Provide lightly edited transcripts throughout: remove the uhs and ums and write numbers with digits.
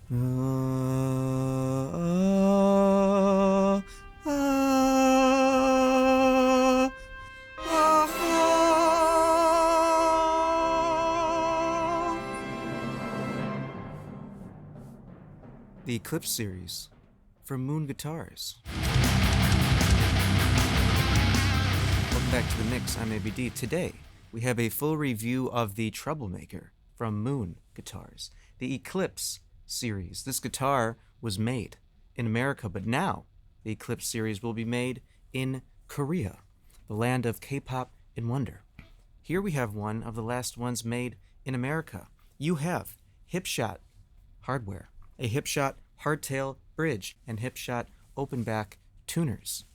Ah, ah, ah. The Eclipse series from Moon Guitars. Welcome back to the mix. I'm ABD. Today, we have a full review of the Troublemaker from Moon Guitars, the Eclipse series. This guitar was made in America, but now the Eclipse series will be made in Korea, the land of K-pop and wonder. Here we have one of the last ones made in America. You have Hipshot hardware, a Hipshot hardtail bridge, and Hipshot open back tuners.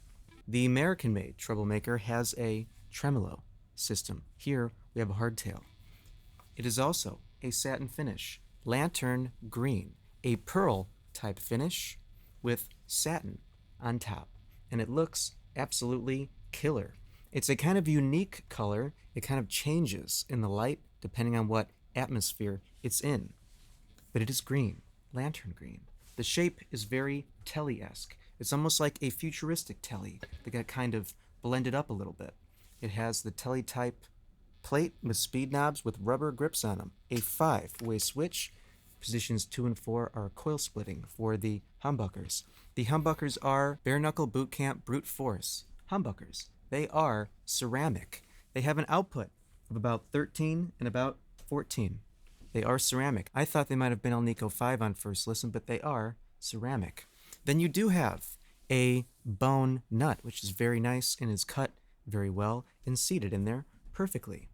The American-made Troublemaker has a tremolo system. Here we have a hardtail. It is also a satin finish, lantern green, a pearl type finish with satin on top, and it looks absolutely killer. It's a kind of unique color. It kind of changes in the light depending on what atmosphere it's in, but it is green, lantern green. The shape is very Telly-esque. It's almost like a futuristic Telly that got kind of blended up a little bit. It has the Telly type plate with speed knobs with rubber grips on them. A 5-way switch. Positions 2 and 4 are coil splitting for the humbuckers. The humbuckers are bare knuckle boot camp brute force humbuckers. They are ceramic. They have an output of about 13 and about 14. They are ceramic. I thought they might have been Alnico 5 on first listen, but they are ceramic. Then you do have a bone nut, which is very nice and is cut very well and seated in there perfectly.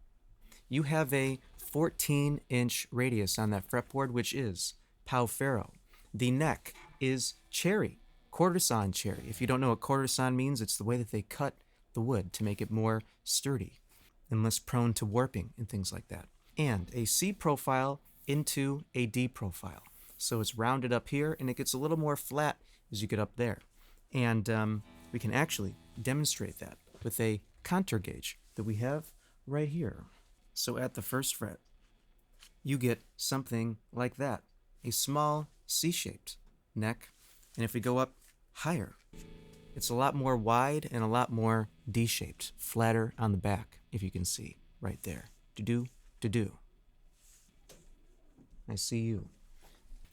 You have a 14-inch radius on that fretboard, which is Pau Ferro. The neck is cherry, quartersawn cherry. If you don't know what quartersawn means, it's the way that they cut the wood to make it more sturdy and less prone to warping and things like that. And a C profile into a D profile. So it's rounded up here, and it gets a little more flat as you get up there. And we can actually demonstrate that with a contour gauge that we have right here. So at the first fret, you get something like that, a small C-shaped neck. And if we go up higher, it's a lot more wide and a lot more D-shaped, flatter on the back, if you can see right there. Do-do, do-do. I see you.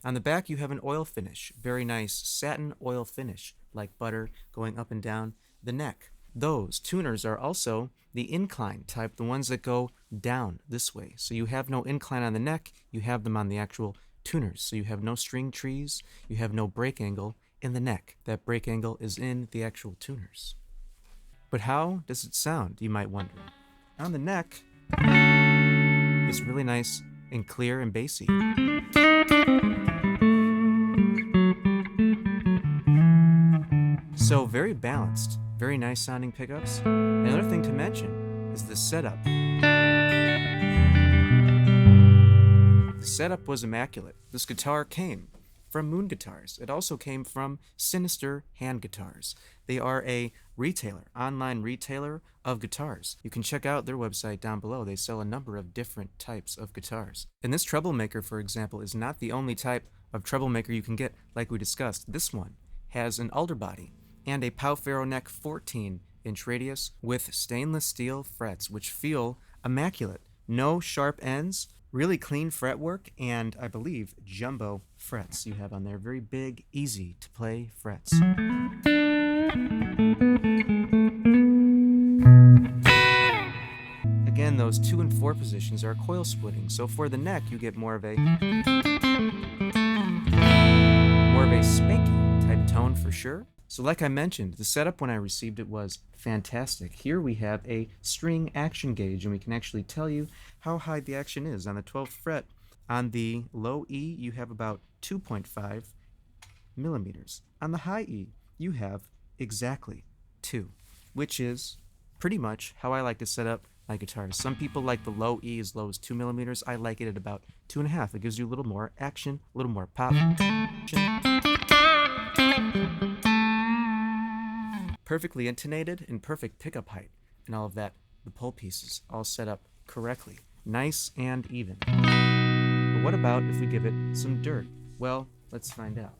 On the back, you have an oil finish, very nice satin oil finish, like butter going up and down the neck. Those tuners are also the incline type, the ones that go down this way. So you have no incline on the neck, you have them on the actual tuners. So you have no string trees, you have no break angle in the neck. That break angle is in the actual tuners. But how does it sound, you might wonder? On the neck, it's really nice and clear and bassy. So very balanced, very nice sounding pickups. Another thing to mention is the setup. The setup was immaculate. This guitar came from Moon Guitars. It also came from Sinister hand guitars. They are a retailer, online retailer of guitars. You can check out their website down below. They sell a number of different types of guitars. And this Troublemaker, for example, is not the only type of Troublemaker you can get like we discussed. This one has an alder body and a Pau Ferro neck 14-inch radius with stainless steel frets, which feel immaculate. No sharp ends, really clean fretwork, and I believe jumbo frets you have on there. Very big, easy to play frets. Again, those 2 and 4 positions are coil splitting. So for the neck, you get more of a spanky type tone for sure. So like I mentioned, the setup when I received it was fantastic. Here we have a string action gauge, and we can actually tell you how high the action is. On the 12th fret, on the low E, you have about 2.5 millimeters. On the high E, you have exactly 2, which is pretty much how I like to set up my guitars. Some people like the low E as low as 2 millimeters. I like it at about 2.5. It gives you a little more action, a little more pop. Perfectly intonated and perfect pickup height and all of that. The pole pieces all set up correctly, nice and even. But what about if we give it some dirt? Well, Let's find out.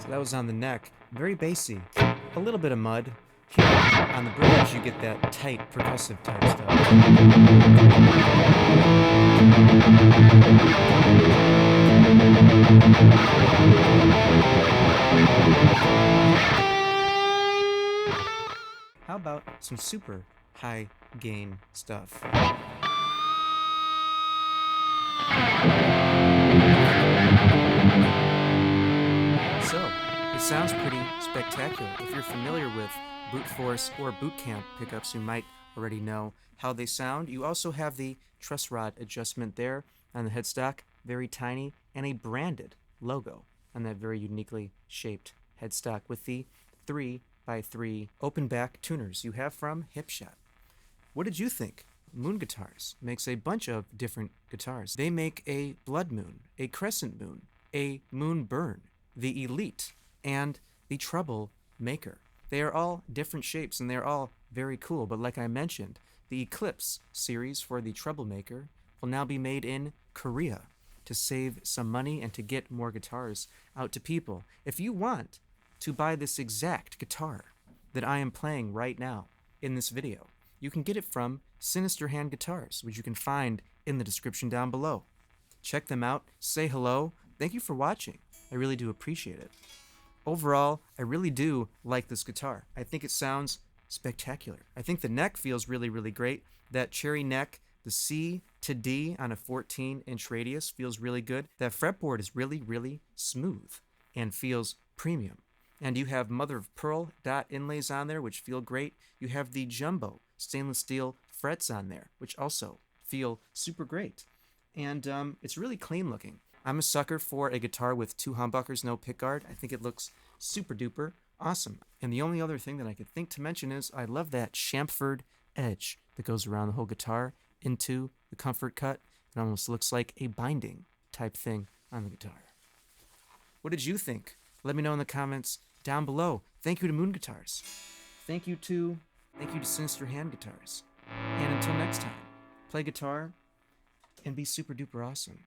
So that was on the neck, very bassy, a little bit of mud. Here on the bridge, you get that tight, percussive type stuff. How about some super high gain stuff? So, it sounds pretty spectacular. If you're familiar with brute force or boot camp pickups, you might already know how they sound. You also have the truss rod adjustment there on the headstock, very tiny, and a branded logo on that very uniquely shaped headstock with the 3x3 open back tuners you have from Hipshot. What did you think? Moon Guitars makes a bunch of different guitars. They make a Blood Moon, a Crescent Moon, a Moon Burn, the Elite, and the Troublemaker. They are all different shapes and they're all very cool, but like I mentioned, the Eclipse series for the Troublemaker will now be made in Korea to save some money and to get more guitars out to people. If you want to buy this exact guitar that I am playing right now in this video, you can get it from Sinister Hand Guitars, which you can find in the description down below. Check them out, say hello. Thank you for watching. I really do appreciate it. Overall, I really do like this guitar. I think it sounds spectacular. I think the neck feels really, really great. That cherry neck, the C to D on a 14-inch radius feels really good. That fretboard is really, really smooth and feels premium. And you have mother of pearl dot inlays on there, which feel great. You have the jumbo stainless steel frets on there, which also feel super great. And it's really clean looking. I'm a sucker for a guitar with 2 humbuckers, no pickguard. I think it looks super duper awesome. And the only other thing that I could think to mention is I love that chamfered edge that goes around the whole guitar into the comfort cut. It almost looks like a binding type thing on the guitar. What did you think? Let me know in the comments down below. Thank you to Moon Guitars. Thank you to Sinister Hand Guitars. And until next time, play guitar and be super duper awesome.